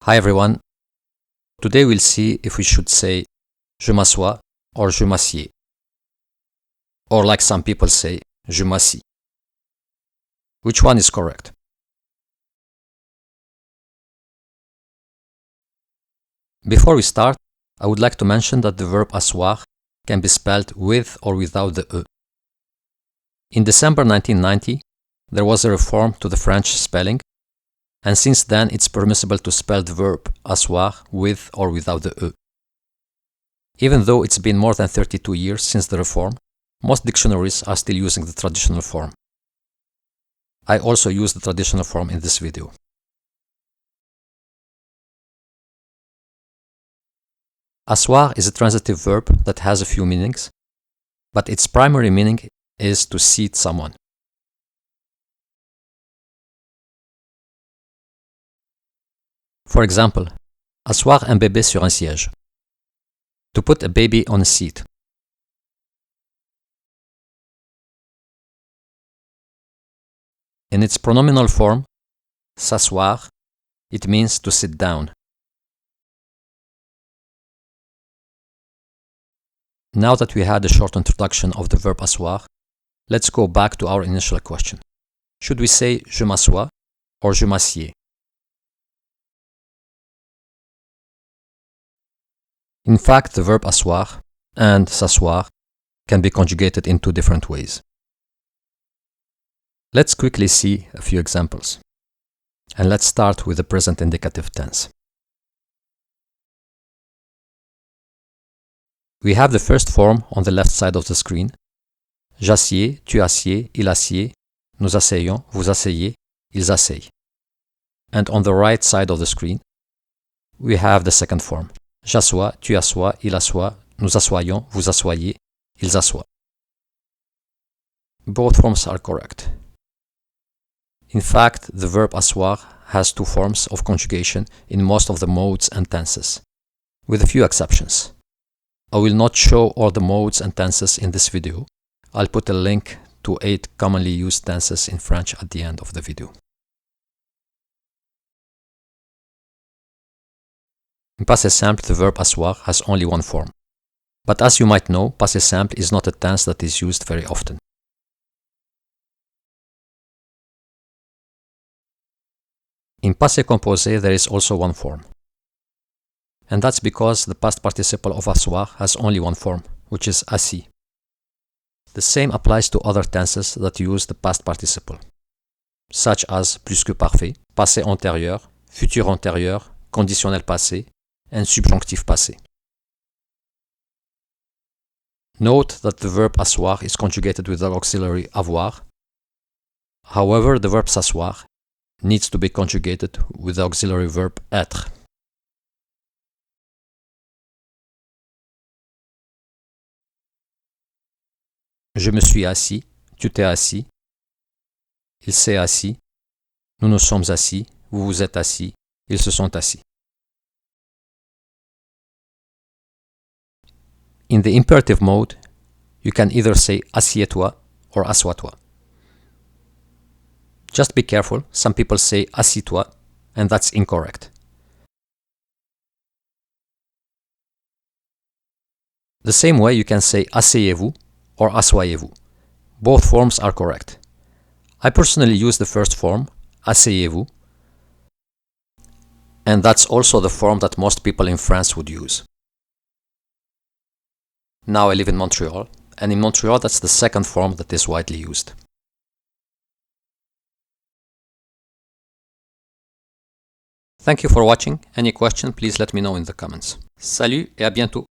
Hi everyone. Today we'll see if we should say je m'assois or je m'assieds. Or like some people say, je m'assis. Which one is correct? Before we start, I would like to mention that the verb assoir can be spelled with or without the e. In December 1990, there was a reform to the French spelling, and since then it's permissible to spell the verb assoir with or without the e. Even though it's been more than 32 years since the reform, most dictionaries are still using the traditional form. I also use the traditional form in this video. Assoir is a transitive verb that has a few meanings, but its primary meaning is to seat someone. For example, asseoir un bébé sur un siège. To put a baby on a seat. In its pronominal form, s'asseoir, it means to sit down. Now that we had a short introduction of the verb asseoir, let's go back to our initial question. Should we say je m'assois or je m'assieds? In fact, the verb asseoir and s'asseoir can be conjugated in two different ways. Let's quickly see a few examples. And let's start with the present indicative tense. We have the first form on the left side of the screen. J'assieds, tu assieds, il assied, nous asseyons, vous asseyez, ils asseyent. And on the right side of the screen, we have the second form. J'assois, tu assois, il assoit, nous assoyons, vous assoyez, ils assoient. Both forms are correct. In fact, the verb asseoir has two forms of conjugation in most of the modes and tenses, with a few exceptions. I will not show all the modes and tenses in this video. I'll put a link to 8 commonly used tenses in French at the end of the video. In passé simple, the verb asseoir has only one form. But as you might know, passé simple is not a tense that is used very often. In passé composé, there is also one form. And that's because the past participle of asseoir has only one form, which is assis. The same applies to other tenses that use the past participle, such as plus que parfait, passé antérieur, futur antérieur, conditionnel passé, and subjonctif passé. Note that the verb asseoir is conjugated with the auxiliary avoir. However, the verb s'asseoir needs to be conjugated with the auxiliary verb être. Je me suis assis, tu t'es assis, il s'est assis, nous nous sommes assis, vous vous êtes assis, ils se sont assis. In the imperative mode, you can either say Assieds-toi or Assois-toi. Just be careful, some people say Assis-toi, and that's incorrect. The same way you can say Asseyez-vous or Assoyez-vous. Both forms are correct. I personally use the first form, Asseyez-vous, and that's also the form that most people in France would use. Now I live in Montreal, and in Montreal that's the second form that is widely used. Thank you for watching. Any question, please let me know in the comments. Salut et à bientôt!